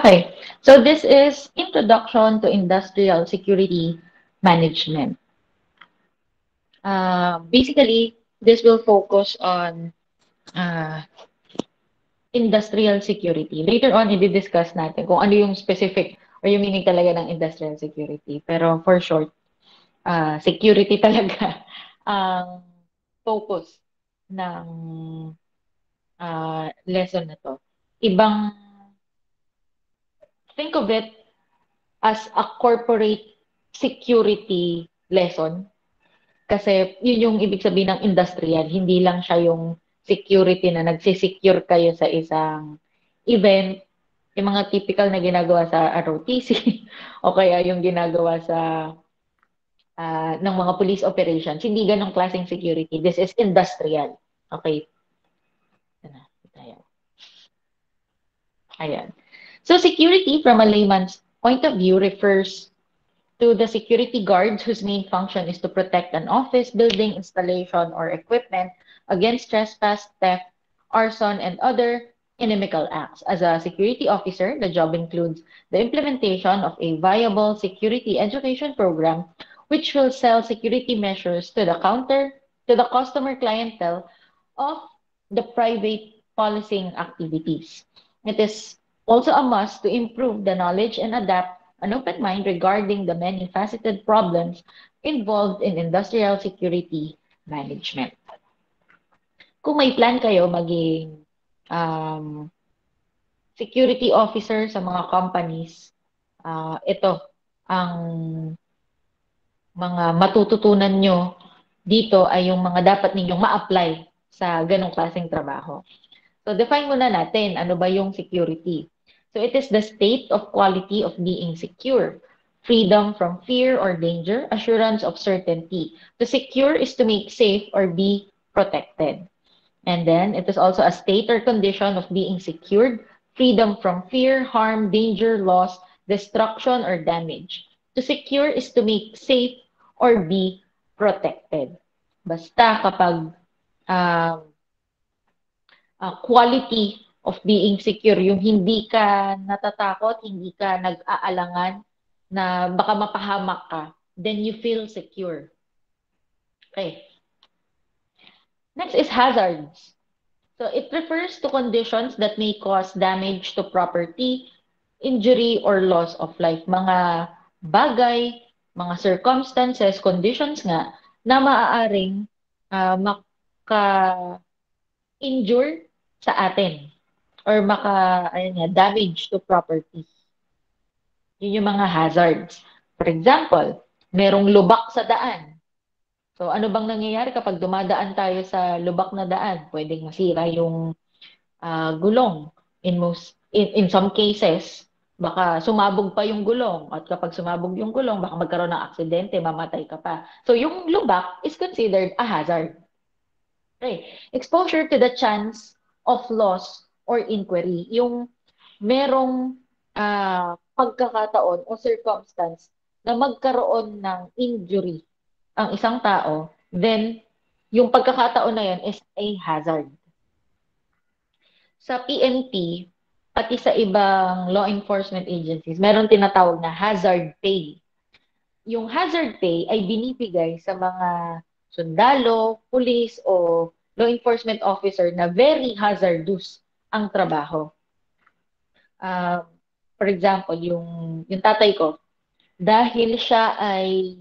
Okay, so this is Introduction to Industrial Security Management. Basically, this will focus on uh, industrial security. Later on, i-discuss natin kung ano yung specific or yung meaning talaga ng industrial security. Pero for short, security talaga ang focus ng lesson na to. Ibang, think of it as a corporate security lesson. Kasi yun yung ibig sabihin ng industrial. Hindi lang siya yung security na nagsisecure kayo sa isang event, yung mga typical na ginagawa sa ROTC o kaya yung ginagawa sa ng mga police operations. Hindi ganong klaseng security. This is industrial. Okay. Ayan. Ayan. So security from a layman's point of view refers to the security guards whose main function is to protect an office, building, installation, or equipment against trespass, theft, arson, and other inimical acts. As a security officer, the job includes the implementation of a viable security education program which will sell security measures to the customer clientele of the private policing activities. It is also a must to improve the knowledge and adapt an open mind regarding the many faceted problems involved in industrial security management. Kung may plan kayo maging um, security officer sa mga companies, ito ang mga matututunan nyo dito ay yung mga dapat ninyong ma-apply sa ganong klaseng trabaho. So, define muna natin, ano ba yung security? So, it is the state of quality of being secure, freedom from fear or danger, assurance of certainty. To secure is to make safe or be protected. And then, it is also a state or condition of being secured, freedom from fear, harm, danger, loss, destruction, or damage. To secure is to make safe or be protected. Basta kapag um, quality of being secure, yung hindi ka natatakot, hindi ka nag-aalangan na baka mapahamak ka, then you feel secure. Okay. Next is hazards. So it refers to conditions that may cause damage to property, injury, or loss of life. Mga bagay, mga circumstances, conditions nga na maaaring maka-injure sa atin or ayun nga, damage to property. Yun yung mga hazards. For example, merong lubak sa daan. So ano bang nangyayari kapag dumadaan tayo sa lubak na daan? Pwedeng masira yung gulong. In some cases, baka sumabog pa yung gulong at kapag sumabog yung gulong, baka magkaroon ng aksidente, mamatay ka pa. So yung lubak is considered a hazard. Okay. Exposure to the chance of loss or inquiry. Yung merong pagkakataon o circumstance na magkaroon ng injury ang isang tao, then yung pagkakataon na yun is a hazard. Sa PNP, pati sa ibang law enforcement agencies, meron tinatawag na hazard pay. Yung hazard pay ay binibigay sa mga sundalo, pulis, o law enforcement officer na very hazardous ang trabaho. For example, yung tatay ko, dahil siya ay,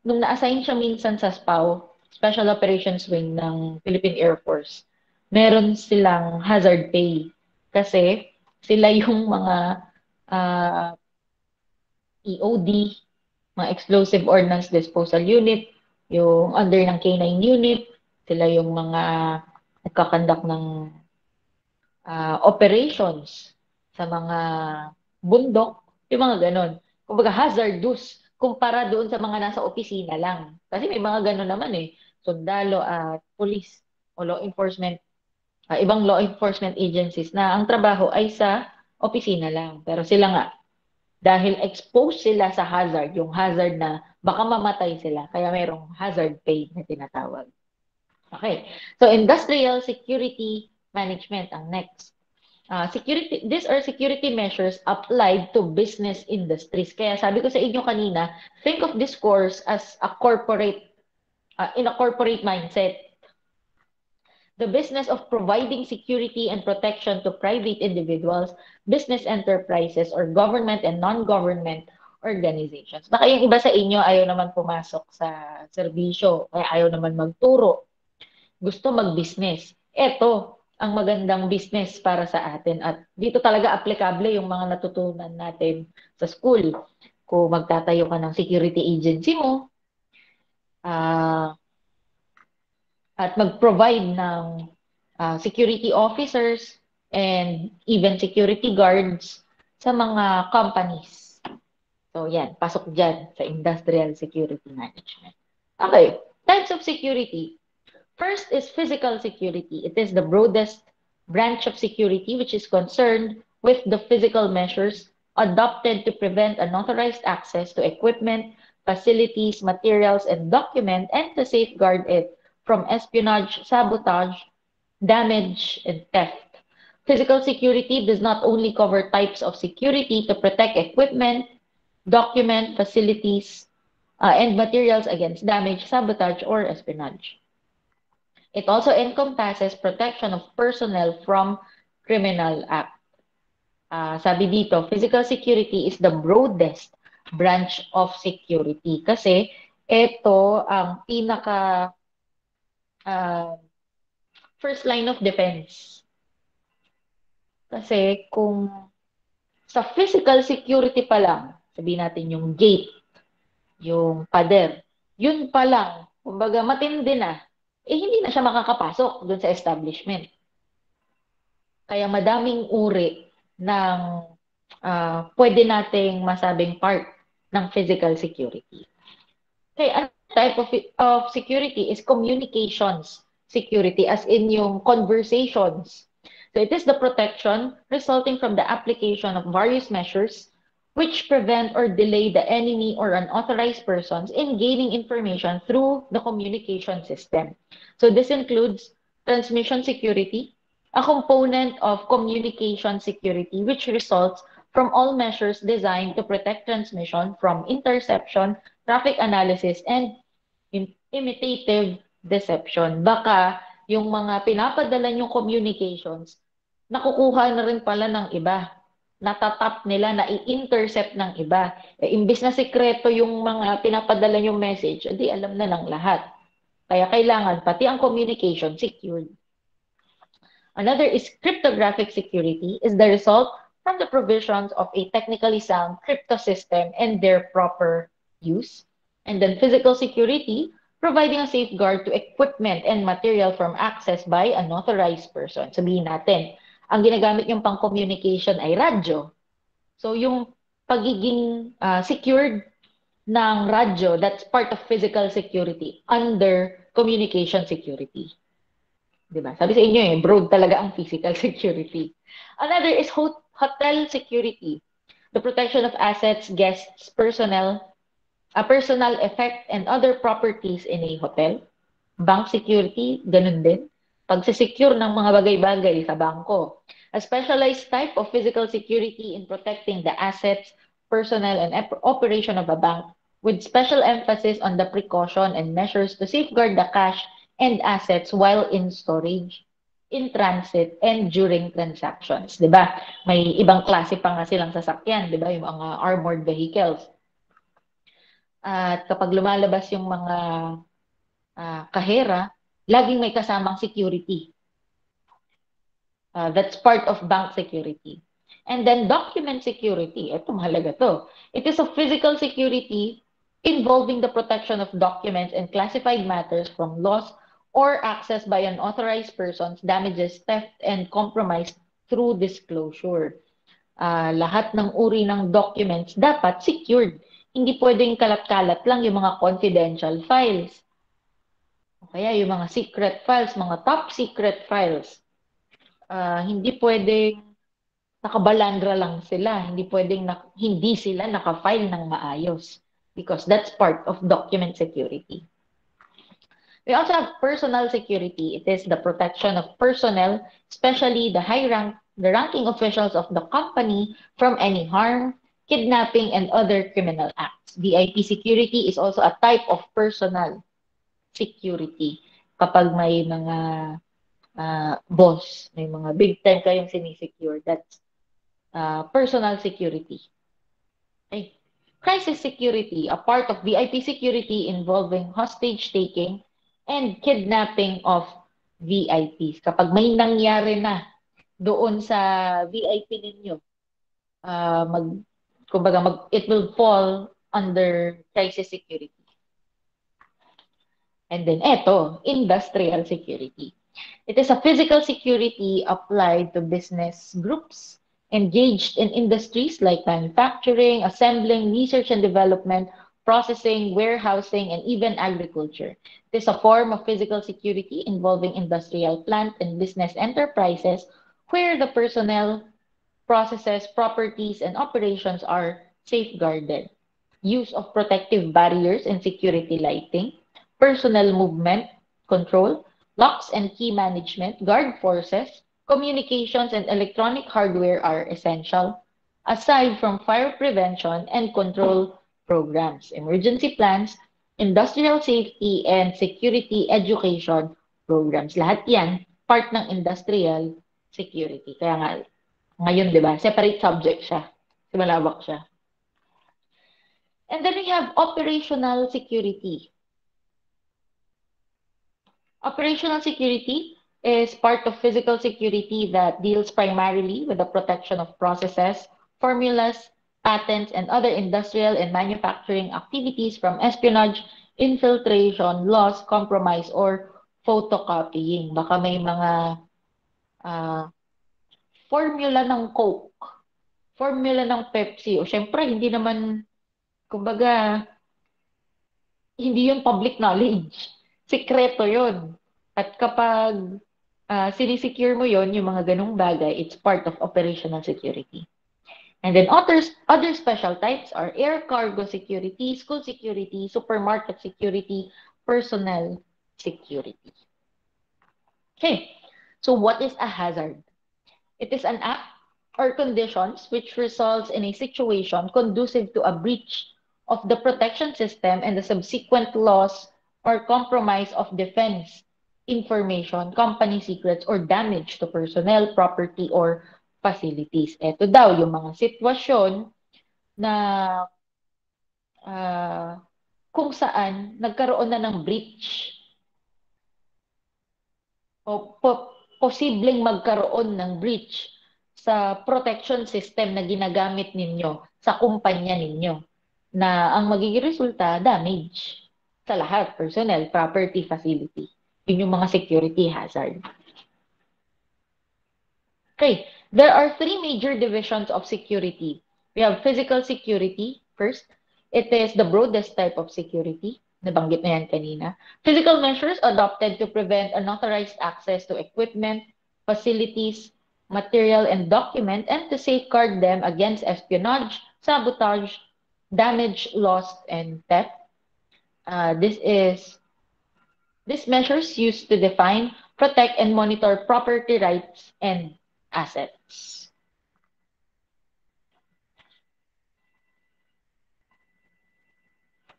nung na-assign siya minsan sa SPAW, Special Operations Wing ng Philippine Air Force, meron silang hazard pay. Kasi sila yung mga uh, EOD, mga Explosive Ordnance Disposal Unit, yung under ng K9 unit, sila yung mga nagkakandak ng operations sa mga bundok, yung mga ganon. Kumbaga hazardous kumpara doon sa mga nasa opisina lang. Kasi may mga ganon naman eh. Sundalo at police o law enforcement, ibang law enforcement agencies na ang trabaho ay sa opisina lang. Pero sila nga, dahil exposed sila sa hazard, yung hazard na baka mamatay sila, kaya mayroong hazard pay na tinatawag. Okay. So, industrial security management ang next. These are security measures applied to business industries. Kaya sabi ko sa inyo kanina, think of this course as in a corporate mindset. The business of providing security and protection to private individuals, business enterprises, or government and non-government organizations. Baka yung iba sa inyo ayaw naman pumasok sa serbisyo, kaya ayaw naman magturo, gusto mag-business. Ito ang magandang business para sa atin at dito talaga aplikable yung mga natutunan natin sa school. Kung magtatayo ka ng security agency mo, ah, at mag-provide ng security officers and even security guards sa mga companies. So yan, pasok dyan sa industrial security management. Okay, types of security. First is physical security. It is the broadest branch of security which is concerned with the physical measures adopted to prevent unauthorized access to equipment, facilities, materials, and document and to safeguard it from espionage, sabotage, damage, and theft. Physical security does not only cover types of security to protect equipment, document, facilities, and materials against damage, sabotage, or espionage. It also encompasses protection of personnel from criminal act. Sabi dito, physical security is the broadest branch of security kasi ito ang pinaka uh, first line of defense. Kasi kung sa physical security pa lang, sabihin natin yung gate, yung pader, yun pa lang, kumbaga matindi na, hindi na siya makakapasok dun sa establishment. Kaya madaming uri ng pwede nating masabing part ng physical security. Okay, another type of security is communications security, as in yung conversations. So it is the protection resulting from the application of various measures which prevent or delay the enemy or unauthorized persons in gaining information through the communication system. So this includes transmission security, a component of communication security which results from all measures designed to protect transmission from interception, traffic analysis, and imitative deception. Baka yung mga pinapadala yung communications, nakukuha na rin pala ng iba. Natatap nila, na i-intercept ng iba. Imbis na sekreto yung mga pinapadala yung message, edi alam na ng lahat. Kaya kailangan pati ang communication secured. Another is cryptographic security is the result from the provisions of a technically sound crypto system and their proper use. And then physical security, providing a safeguard to equipment and material from access by unauthorized person. Sabihin natin, ang ginagamit yung pang-communication ay radyo. So yung pagiging secured ng radyo, that's part of physical security under communication security. Diba? Sabi sa inyo broad talaga ang physical security. Another is hotel security. The protection of assets, guests, personal effect, and other properties in a hotel. Bank security, ganun din. Pagsisecure ng mga bagay-bagay sa bangko. A specialized type of physical security in protecting the assets, personnel, and operation of a bank with special emphasis on the precaution and measures to safeguard the cash and assets while in storage, in transit, and during transactions. Diba? May ibang klase pa nga silang sasakyan, diba? Yung mga armored vehicles. At kapag lumalabas yung mga kahera, laging may kasamang security. That's part of bank security. And then document security. Ito, mahalaga to. It is a physical security involving the protection of documents and classified matters from loss or access by unauthorized persons, damages, theft, and compromise through disclosure. Lahat ng uri ng documents dapat secured. Hindi pwedeng kalat-kalat lang yung mga confidential files. O kaya yung mga secret files, mga top secret files. Hindi pwedeng nakabalandra lang sila. Hindi pwedeng hindi sila nakafile ng maayos. Because that's part of document security. We also have personal security. It is the protection of personnel, especially the high-rank the ranking officials of the company from any harm, kidnapping, and other criminal acts. VIP security is also a type of personal security. Kapag may mga boss, may mga big time kayong sinisecure, that's personal security. Okay. Crisis security, a part of VIP security involving hostage taking and kidnapping of VIPs. Kapag may nangyari na doon sa VIP ninyo, uh, mag, it will fall under crisis security. And then eto, industrial security. It is a physical security applied to business groups engaged in industries like manufacturing, assembling, research and development, processing, warehousing, and even agriculture. It is a form of physical security involving industrial plant and business enterprises where the personnel, processes, properties, and operations are safeguarded. Use of protective barriers and security lighting, personnel movement control, locks and key management, guard forces, communications, and electronic hardware are essential, aside from fire prevention and control programs, emergency plans, industrial safety, and security education programs. Lahat yan, part ng industrial security. Kaya nga, ngayon, di ba, separate subject siya. Kasi malawak siya. And then we have operational security. Operational security is part of physical security that deals primarily with the protection of processes, formulas, patents, and other industrial and manufacturing activities from espionage, infiltration, loss, compromise, or photocopying. Baka may mga uh, formula ng Coke, formula ng Pepsi, o syempre, hindi naman, kumbaga, hindi yun public knowledge. Sikreto yun. At kapag sinisecure mo yun, yung mga ganong bagay, it's part of operational security. And then other special types are air cargo security, school security, supermarket security, personnel security. Okay, so what is a hazard? It is an act or conditions which results in a situation conducive to a breach of the protection system and the subsequent loss or compromise of defense information, company secrets, or damage to personnel, property, or facilities. Ito daw yung mga sitwasyon na uh, kung saan nagkaroon na ng breach o posibleng magkaroon ng breach sa protection system na ginagamit ninyo sa kumpanya ninyo na ang magiging resulta, damage sa lahat, personnel, property, facility. Yun yung mga security hazard. Okay, there are three major divisions of security. We have physical security first. It is the broadest type of security. Nabanggit na yan kanina. Physical measures adopted to prevent unauthorized access to equipment, facilities, material, and document, and to safeguard them against espionage, sabotage, damage, loss, and theft. These measures used to define, protect, and monitor property rights and assets.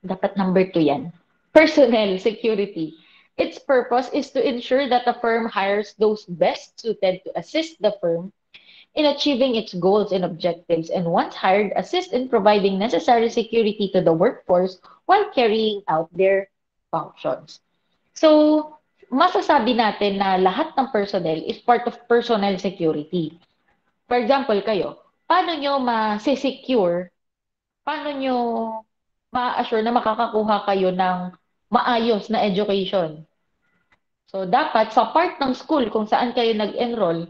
Dapat number 2 yan. Personnel security. Its purpose is to ensure that the firm hires those best suited to assist the firm in achieving its goals and objectives, and once hired, assist in providing necessary security to the workforce while carrying out their functions. So, masasabi natin na lahat ng personnel is part of personnel security. For example, kayo, paano nyo ma-secure, paano nyo ma-assure na makakakuha kayo ng maayos na education? So, dapat sa part ng school kung saan kayo nag-enroll,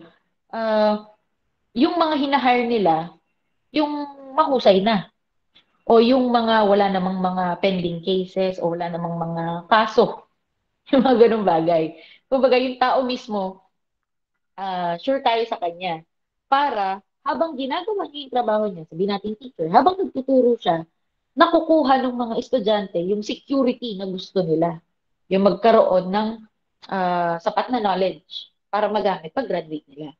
yung mga hinahire nila, yung mahusay na. O yung mga wala namang mga pending cases o wala namang mga kaso. Yung mga ganung bagay. Kumbaga, yung tao mismo, sure tayo sa kanya. Para habang ginagawa niya yung trabaho niya, sabihin natin teacher, habang nagtuturo siya, nakukuha ng mga estudyante yung security na gusto nila. Yung magkaroon ng sapat na knowledge para magamit pag-graduate nila.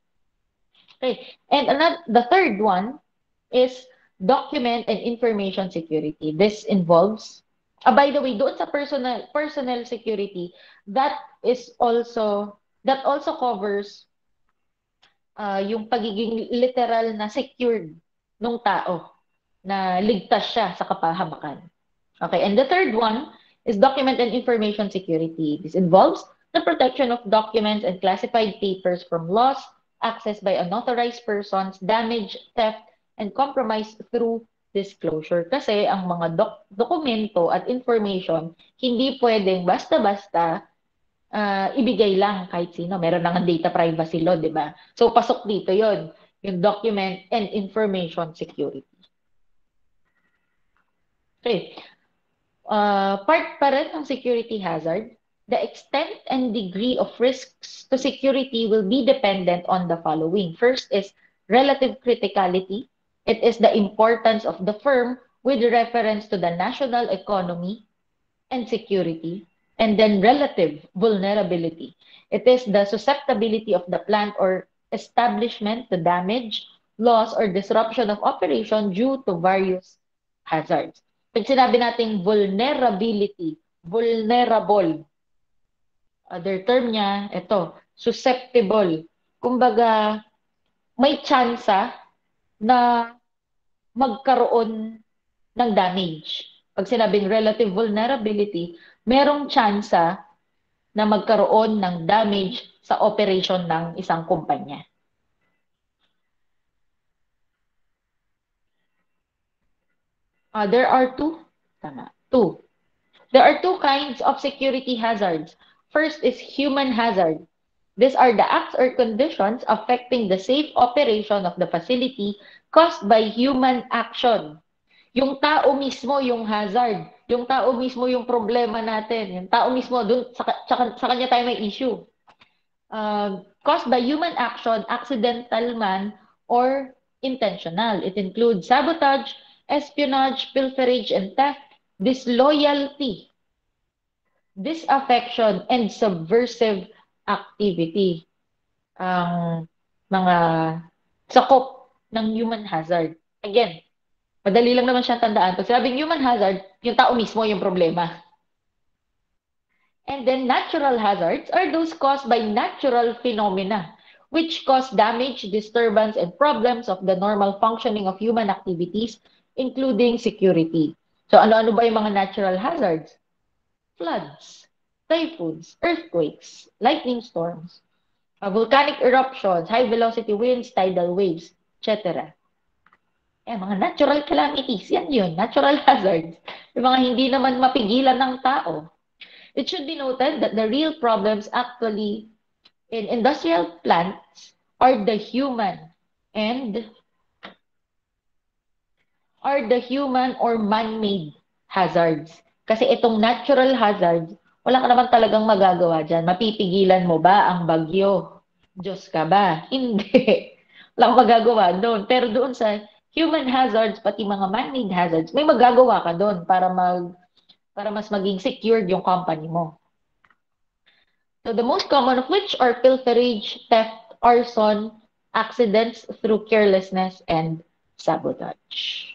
Okay. And the third one is document and information security. This involves, by the way, doon sa personal security, that is also that also covers yung pagiging literal na secured nung tao na ligtas siya sa kapahamakan. Okay, and the third one is document and information security. This involves the protection of documents and classified papers from loss, access by unauthorized persons, damage, theft, and compromise through disclosure. Kasi ang mga dokumento at information, hindi pwedeng basta-basta ibigay lang kahit sino. Meron na nga data privacy law, di ba? So, pasok dito yon yung document and information security. Okay. Part pa rin ng security hazard, the extent and degree of risks to security will be dependent on the following. First is relative criticality. It is the importance of the firm with reference to the national economy and security. And then relative vulnerability. It is the susceptibility of the plant or establishment to damage, loss, or disruption of operation due to various hazards. Pag sinabi nating vulnerability, vulnerable, other term niya, ito, susceptible. Kumbaga, may tsansa na magkaroon ng damage. Pag sinabing relative vulnerability, merong tsansa na magkaroon ng damage sa operation ng isang kumpanya. There are two. Tama. Two. There are two kinds of security hazards. First is human hazard. These are the acts or conditions affecting the safe operation of the facility caused by human action. Yung tao mismo yung hazard. Yung tao mismo yung problema natin. Yung tao mismo, dun, sa kanya tayo may issue. Caused by human action, accidental man, or intentional. It includes sabotage, espionage, pilferage, and theft, disloyalty, disaffection, and subversive activity. Ang mga sakop ng human hazard. Again, madali lang naman siyang tandaan. Pag sabing human hazard, yung tao mismo yung problema. And then natural hazards are those caused by natural phenomena, which cause damage, disturbance, and problems of the normal functioning of human activities, including security. So ano-ano ba yung mga natural hazards? Floods, typhoons, earthquakes, lightning storms, volcanic eruptions, high-velocity winds, tidal waves, etc. Mga natural calamities, yan yun, natural hazards. Yung mga hindi naman mapigilan ng tao. It should be noted that the real problems actually in industrial plants are the and human or man-made hazards. Kasi itong natural hazards, wala ka naman talagang magagawa dyan. Mapipigilan mo ba ang bagyo? Diyos ka ba? Hindi. Wala kang magagawa doon. Pero doon sa human hazards, pati mga man-made hazards, may magagawa ka doon para mas maging secured yung company mo. So the most common of which are pilferage, theft, arson, accidents through carelessness, and sabotage.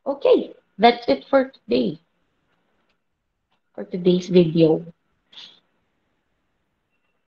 Okay, that's it for today, for today's video.